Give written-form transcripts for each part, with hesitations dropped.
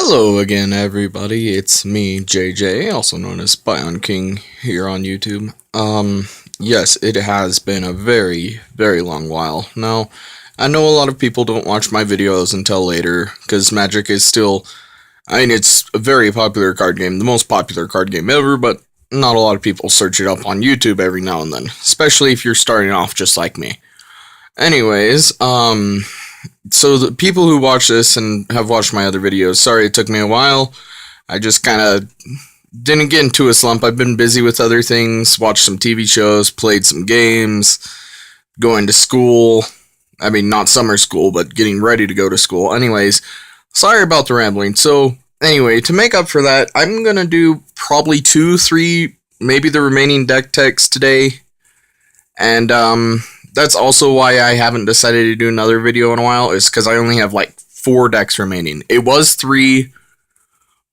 Hello again, everybody. It's me, JJ, also known as Bion King here on YouTube. Yes, it has been a very, very long while. Now, I know a lot of people don't watch my videos until later, because Magic is still, it's a very popular card game, the most popular card game ever, but not a lot of people search it up on YouTube every now and then, especially if you're starting off just like me. Anyways, so the people who watch this and have watched my other videos, sorry it took me a while. I just kind of didn't get into a slump. I've been busy with other things, watched some TV shows, played some games, going to school. I mean, not summer school, but getting ready to go to school. Anyways, sorry about the rambling. So, anyway, to make up for that, I'm going to do probably 2, 3, maybe the remaining deck techs today. And, that's also why I haven't decided to do another video in a while, is because I only have like 4 decks remaining. It was 3,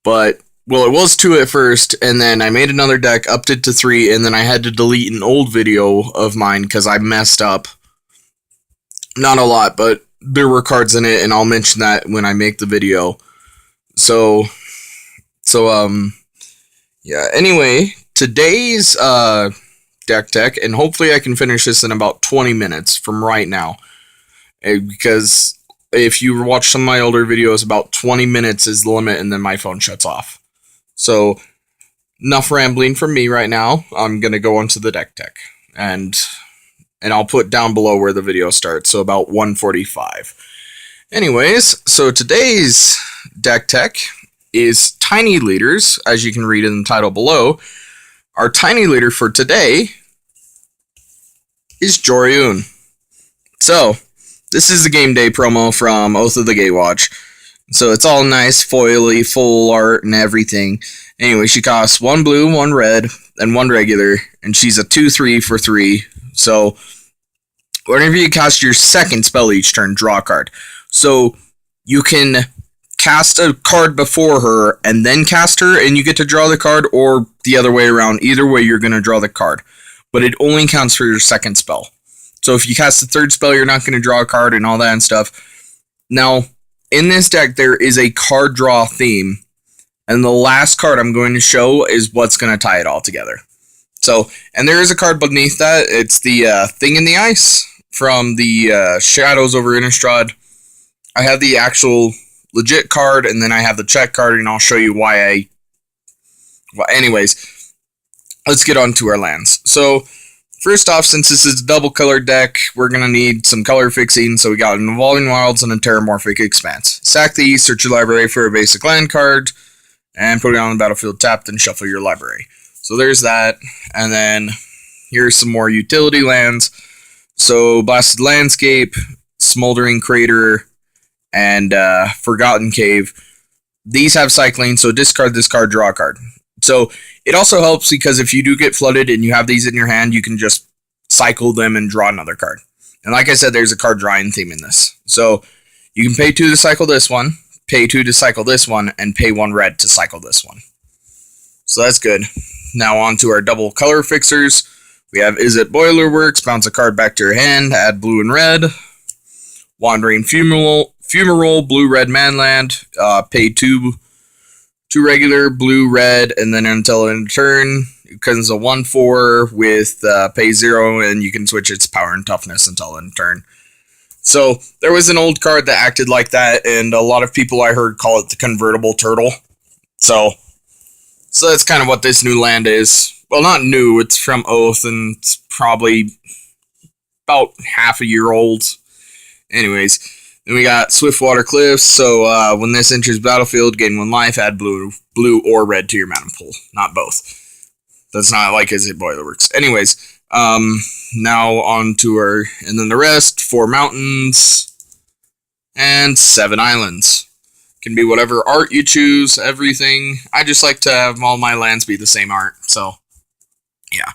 but, well, it was 2 at first, and then I made another deck, upped it to 3, and then I had to delete an old video of mine because I messed up. Not a lot, but there were cards in it, and I'll mention that when I make the video. So, yeah, anyway, today's, deck tech, and hopefully I can finish this in about 20 minutes from right now, because if you watch some of my older videos, about 20 minutes is the limit, and then my phone shuts off. So enough rambling from me right now. I'm gonna go on to the deck tech, and I'll put down below where the video starts, so about 1:45. Anyways, so today's deck tech is Tiny Leaders, as you can read in the title below. Our tiny leader for today is Jori. So, this is the game day promo from Oath of the Gatewatch. So, it's all nice, foily, full art, and everything. Anyway, she costs 1 blue, 1 red, and 1 regular, and she's a 2/3 for 3. So, whenever you cast your second spell each turn, draw a card. So, you can cast a card before her and then cast her and you get to draw the card, or the other way around. Either way, you're going to draw the card, but it only counts for your second spell. So if you cast the third spell, you're not going to draw a card and all that and stuff. Now, in this deck, there is a card draw theme, and the last card I'm going to show is what's going to tie it all together. So, and there is a card beneath that. It's the Thing in the Ice from the Shadows over Innistrad. I have the actual legit card, and then I have the check card, and I'll show you why well, anyways, let's get on to our lands. So, first off, since this is a double colored deck, we're going to need some color fixing, so we got an Evolving Wilds and a Terramorphic Expanse. Sack these, search your library for a basic land card, and put it on the battlefield tapped, and shuffle your library. So there's that, and then here's some more utility lands. So, Blasted Landscape, Smoldering Crater, and Forgotten Cave. These have cycling, so discard this card, draw a card. So it also helps because if you do get flooded and you have these in your hand, you can just cycle them and draw another card. And like I said, there's a card drawing theme in this. So you can pay 2 to cycle this one, pay 2 to cycle this one, and pay 1 red to cycle this one. So that's good. Now on to our double color fixers. We have Is It Boilerworks, bounce a card back to your hand, add blue and red. Wandering Fumarole, blue-red manland, pay 2 regular, blue-red, and then until end of turn, it comes a 1/4 with pay 0, and you can switch its power and toughness until end of turn. So, there was an old card that acted like that, and a lot of people I heard call it the convertible turtle. So that's kind of what this new land is. Well, not new, it's from Oath, and it's probably about half a year old. Anyways, then we got Swiftwater Cliffs, so when this enters battlefield, gain 1 life, add blue or red to your mana pool. Not both. That's not like Is It Boilerworks. Anyways, now on to our, and then the rest, 4 mountains, and 7 islands. Can be whatever art you choose, everything. I just like to have all my lands be the same art, so, yeah.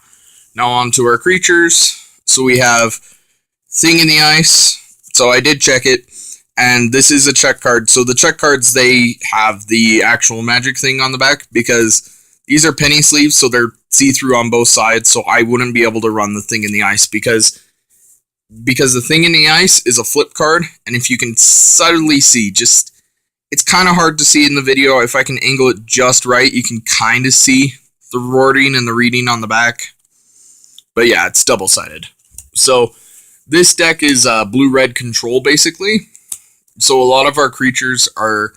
Now on to our creatures. So we have Thing in the Ice. So I did check it, and this is a check card. So the check cards, they have the actual magic thing on the back, because these are penny sleeves, so they're see-through on both sides, so I wouldn't be able to run the Thing in the Ice, because the Thing in the Ice is a flip card, and if you can subtly see, just It's kind of hard to see in the video. If I can angle it just right, you can kind of see the wording and the reading on the back. But yeah, it's double-sided. So this deck is blue-red control, basically. So a lot of our creatures are...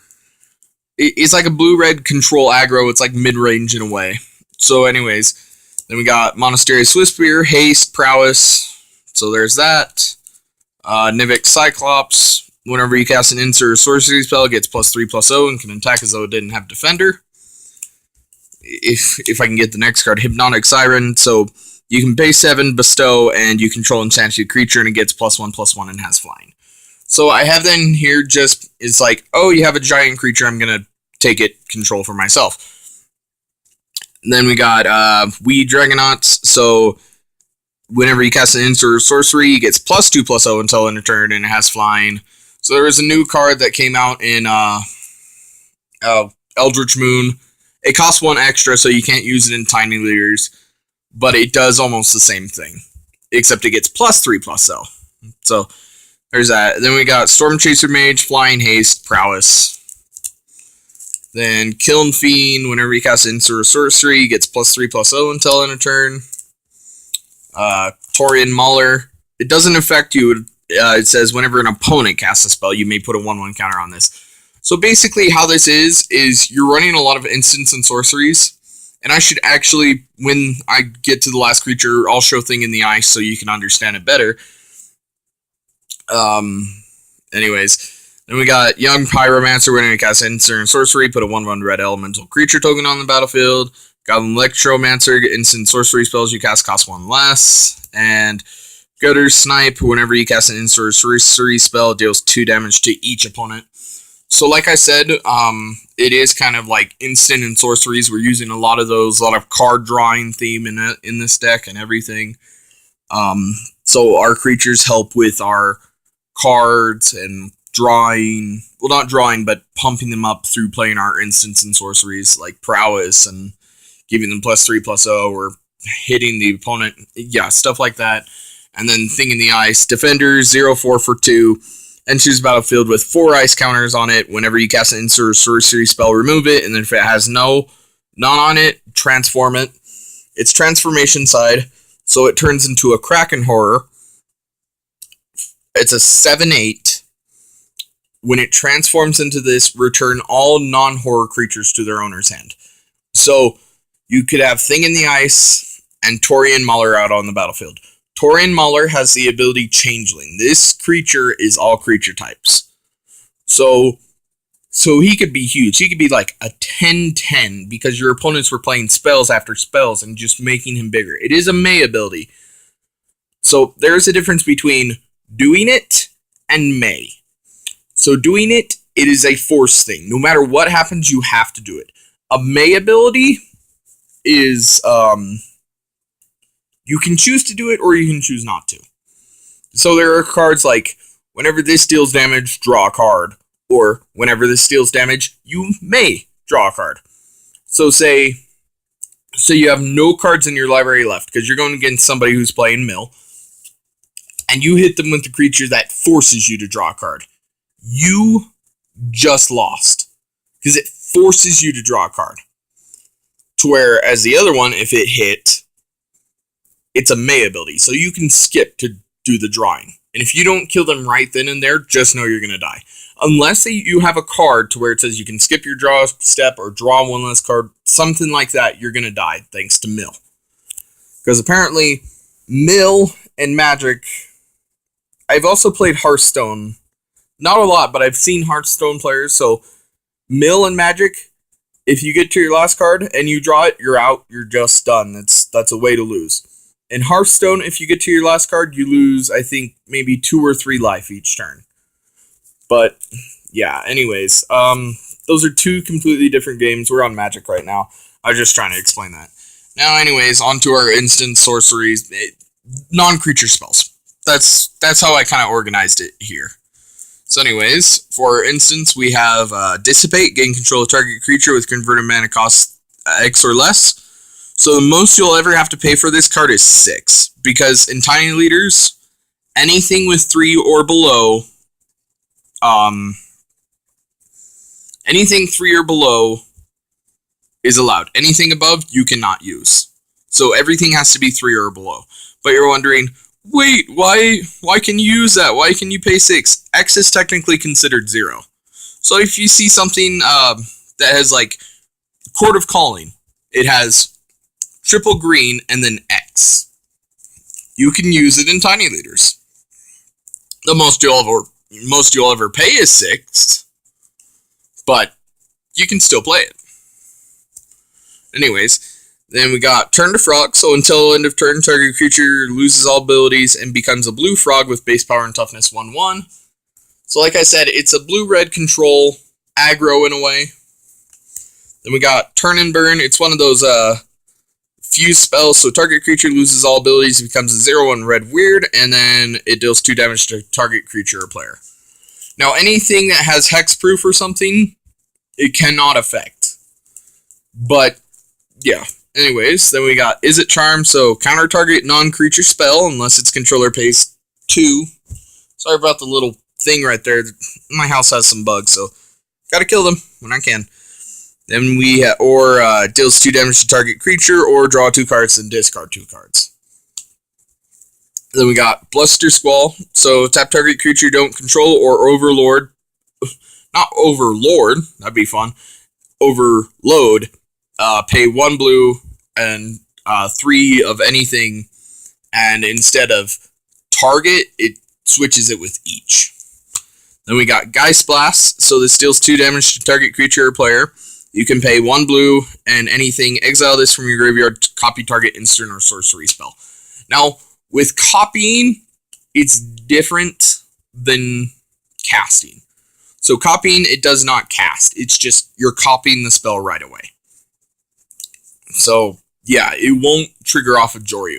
It's like a blue-red control aggro. It's like mid-range in a way. So anyways, then we got Monastery Swiftspear, Haste, Prowess. So there's that. Nivik Cyclops. Whenever you cast an instant or sorcery spell, it gets +3/+0 and can attack as though it didn't have Defender. If I can get the next card, Hypnotic Siren. So you can pay 7, bestow, and you control enchanted creature, and it gets +1/+1 and has flying. So I have then here just, it's like, oh, you have a giant creature, I'm going to take it control for myself. And then we got Weed Dragonauts. So whenever you cast an instant or sorcery, it gets +2/+0 until end of turn, and it has flying. So there was a new card that came out in Eldritch Moon. It costs 1 extra, so you can't use it in Tiny Leaders, but it does almost the same thing, except it gets +3/+0. So there's that. Then we got Storm Chaser Mage, Flying Haste, Prowess. Then Kiln Fiend, whenever you cast instant or sorcery, gets +3/+0 until end of turn. Torian Mauler. It doesn't affect you. It says whenever an opponent casts a spell, you may put a 1/1 counter on this. So basically how this is you're running a lot of instants and sorceries. And I should actually, when I get to the last creature, I'll show Thing in the Ice so you can understand it better. Anyways, then we got Young Pyromancer, whenever you cast instant or sorcery, put a 1/1 red elemental creature token on the battlefield. Goblin Electromancer, instant sorcery spells you cast cost 1 less. And Gutter Snipe, whenever you cast an instant or sorcery spell, deals 2 damage to each opponent. So like I said, it is kind of like instant and sorceries. We're using a lot of those, a lot of card drawing theme in this deck and everything. So our creatures help with our cards and drawing, well, not drawing, but pumping them up through playing our instants and sorceries like Prowess and giving them +3/+0 or hitting the opponent. Yeah, stuff like that. And then Thing in the Ice, Defender, 0/4 for 2. Enters the battlefield with 4 ice counters on it. Whenever you cast an instant or sorcery spell, remove it. And then if it has none on it, transform it. It's transformation side, so it turns into a Kraken Horror. It's a 7/8. When it transforms into this, return all non-horror creatures to their owner's hand. So you could have Thing in the Ice and Torian Mauler out on the battlefield. Torian Mauler has the ability Changeling. This creature is all creature types. So he could be huge. He could be like a 10/10 because your opponents were playing spells after spells and just making him bigger. It is a May ability. So there's a difference between doing it and May. So doing it, it is a force thing. No matter what happens, you have to do it. A May ability is... you can choose to do it, or you can choose not to. So there are cards like, whenever this deals damage, draw a card. Or, whenever this deals damage, you may draw a card. So say you have no cards in your library left, because you're going against somebody who's playing mill, and you hit them with the creature that forces you to draw a card. You just lost. Because it forces you to draw a card. To where, as the other one, if it hit... it's a May ability, so you can skip to do the drawing. And if you don't kill them right then and there, just know you're going to die. Unless you have a card to where it says you can skip your draw step or draw one less card, something like that, you're going to die thanks to Mill. Because apparently, Mill and Magic... I've also played Hearthstone. Not a lot, but I've seen Hearthstone players, so Mill and Magic, if you get to your last card and you draw it, you're out, you're just done. That's a way to lose. In Hearthstone, if you get to your last card, you lose, I think, maybe 2 or 3 life each turn. But, yeah, anyways, those are 2 completely different games. We're on Magic right now. I was just trying to explain that. Now, anyways, on to our instant sorceries, non-creature spells. That's how I kind of organized it here. So anyways, for instance, we have Dissipate, gain control of target creature with converted mana cost X or less. So the most you'll ever have to pay for this card is 6. Because in Tiny Leaders, anything with 3 or below Anything 3 or below is allowed. Anything above, you cannot use. So everything has to be 3 or below. But you're wondering, wait, why can you use that? Why can you pay 6? X is technically considered 0. So if you see something that has like Court of Calling, it has triple green and then X. You can use it in tiny leaders. The most you'll ever pay is 6, but you can still play it. Anyways, then we got Turn to Frog. So until end of turn, target creature loses all abilities and becomes a blue frog with base power and toughness 1/1. So like I said, it's a blue-red control aggro in a way. Then we got Turn and Burn. It's one of those fuse spells. So target creature loses all abilities, it becomes a 0/1 red weird, and then it deals 2 damage to target creature or player. Now anything that has hexproof or something, it cannot affect. But yeah. Anyways, then we got Is It Charm? So counter target non-creature spell unless its controller pays 2. Sorry about the little thing right there. My house has some bugs, so gotta kill them when I can. Then we deals 2 damage to target creature, or draw 2 cards and discard 2 cards. Then we got Bluster Squall. So tap target creature you don't control or overlord. Not overlord, that'd be fun. Overload. Pay 1 blue and 3 of anything, and instead of target, it switches it with each. Then we got Geist Blast. So this deals 2 damage to target creature or player. You can pay 1 blue and anything, exile this from your graveyard to copy target instant or sorcery spell. Now, with copying, it's different than casting. So copying, it does not cast. It's just you're copying the spell right away. So, yeah, it won't trigger off a Jori.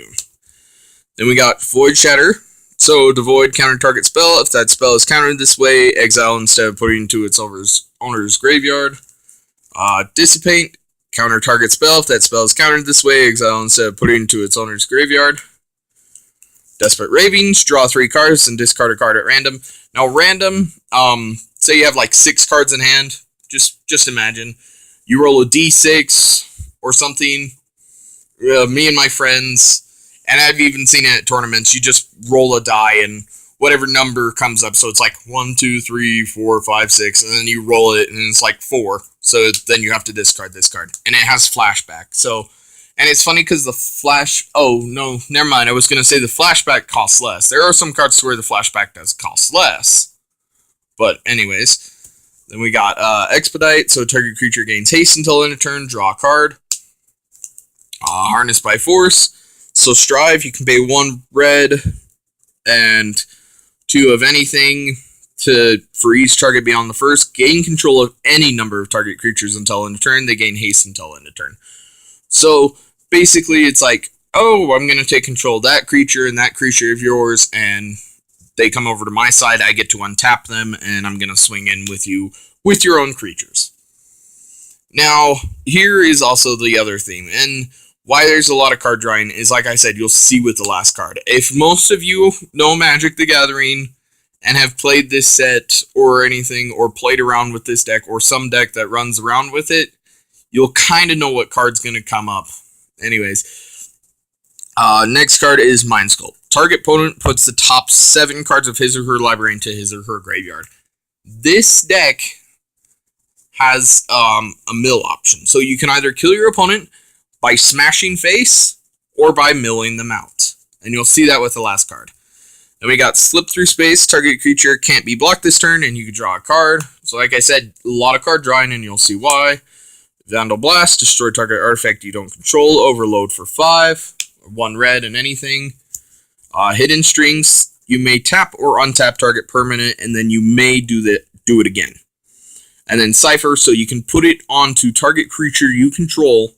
Then we got Void Shatter. So, to void counter target spell. If that spell is countered this way, exile instead of putting it into its owner's graveyard. Dissipate. Counter target spell. If that spell is countered this way, exile instead of putting it into its owner's graveyard. Desperate Ravings. Draw 3 cards and discard a card at random. Now, random, say you have like 6 cards in hand. Just imagine. You roll a d6 or something. Me and my friends, and I've even seen it at tournaments, you just roll a die and whatever number comes up. So it's like 1, 2, 3, 4, 5, 6, and then you roll it and it's like 4. So then you have to discard this card. And it has flashback. So, and it's funny because the oh no, never mind. I was going to say the flashback costs less. There are some cards where the flashback does cost less. But anyways, then we got Expedite. So target creature gains haste until end of turn. Draw a card. Harnessed by Force. So Strive, you can pay 1 red and 2 of anything for each target beyond the first. Gain control of any number of target creatures until end of turn. They gain haste until end of turn. So basically it's like, oh, I'm going to take control of that creature and that creature of yours, and they come over to my side. I get to untap them, and I'm going to swing in with you with your own creatures. Now, here is also the other theme, and why there's a lot of card drawing is, like I said, you'll see with the last card. If most of you know Magic the Gathering and have played this set or anything, or played around with this deck, or some deck that runs around with it, you'll kind of know what card's going to come up. Anyways, next card is Mind Sculpt. Target opponent puts the top 7 cards of his or her library into his or her graveyard. This deck has a mill option. So you can either kill your opponent by smashing face or by milling them out. And you'll see that with the last card. Then we got Slip Through Space. Target creature can't be blocked this turn, and you can draw a card. So like I said, a lot of card drawing, and you'll see why. Vandal Blast. Destroy target artifact you don't control. Overload for 5. 1 red and anything. Hidden Strings. You may tap or untap target permanent, and then you may do it again. And then Cipher, so you can put it onto target creature you control,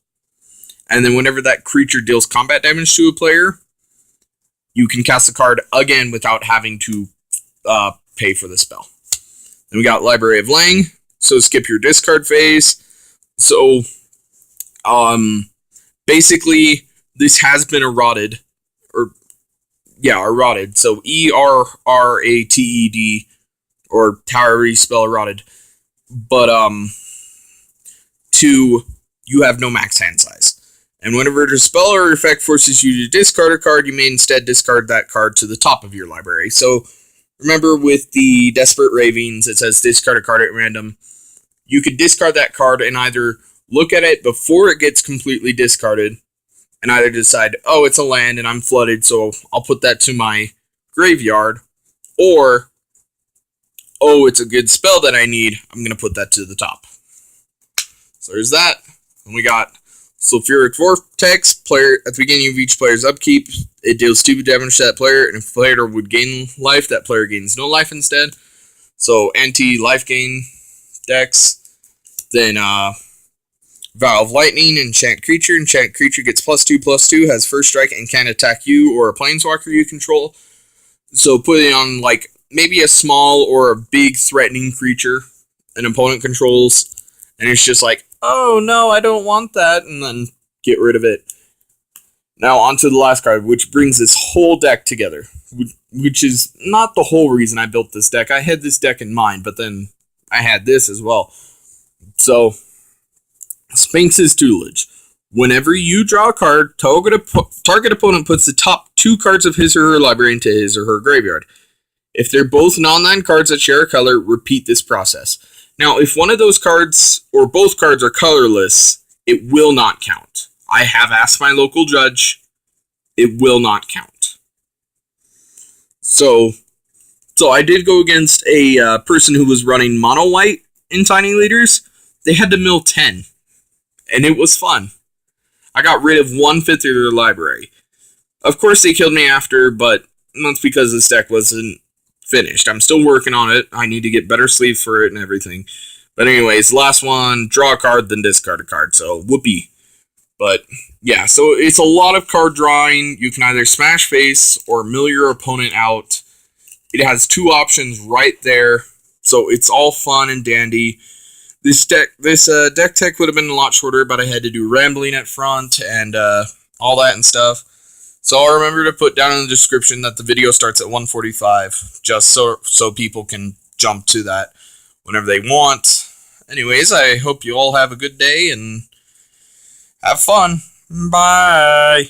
and then whenever that creature deals combat damage to a player, you can cast the card again without having to pay for the spell. Then we got Library of Lang, so skip your discard phase. So, basically, this has been eroded, eroded. So ERRATED, or however you spell eroded. but two, you have no max hand size. And whenever a spell or effect forces you to discard a card, you may instead discard that card to the top of your library. So remember with the Desperate Ravings, it says discard a card at random. You could discard that card and either look at it before it gets completely discarded and either decide, oh, it's a land and I'm flooded, so I'll put that to my graveyard, or, oh, it's a good spell that I need, I'm going to put that to the top. So there's that. And we got Sulfuric Vortex. Player at the beginning of each player's upkeep, it deals 2 damage to that player, and if the player would gain life, that player gains no life instead. So anti-life gain decks. Then Vial of Lightning, enchant creature. Enchant creature gets +2/+2, has first strike, and can attack you or a planeswalker you control. So putting on like maybe a small or a big threatening creature an opponent controls, and it's just like, oh no, I don't want that, and then get rid of it. Now on to the last card, which brings this whole deck together, which is not the whole reason I built this deck. I had this deck in mind, but then I had this as well. So, Sphinx's Tutelage. Whenever you draw a card, target opponent puts the top 2 cards of his or her library into his or her graveyard. If they're both non-land cards that share a color, repeat this process. Now, if one of those cards or both cards are colorless, it will not count. I have asked my local judge. It will not count. So I did go against a person who was running mono white in Tiny Leaders. They had to mill 10, and it was fun. I got rid of 1/5 of their library. Of course, they killed me after, but that's because this deck wasn't finished. I'm still working on it. I need to get better sleeves for it and everything. But anyways, last one, draw a card, then discard a card. So, whoopee. But, yeah, so it's a lot of card drawing. You can either smash face or mill your opponent out. It has 2 options right there. So, it's all fun and dandy. This deck tech would have been a lot shorter, but I had to do rambling at front and all that and stuff. So I'll remember to put down in the description that the video starts at 1:45, just so people can jump to that whenever they want. Anyways, I hope you all have a good day and have fun. Bye.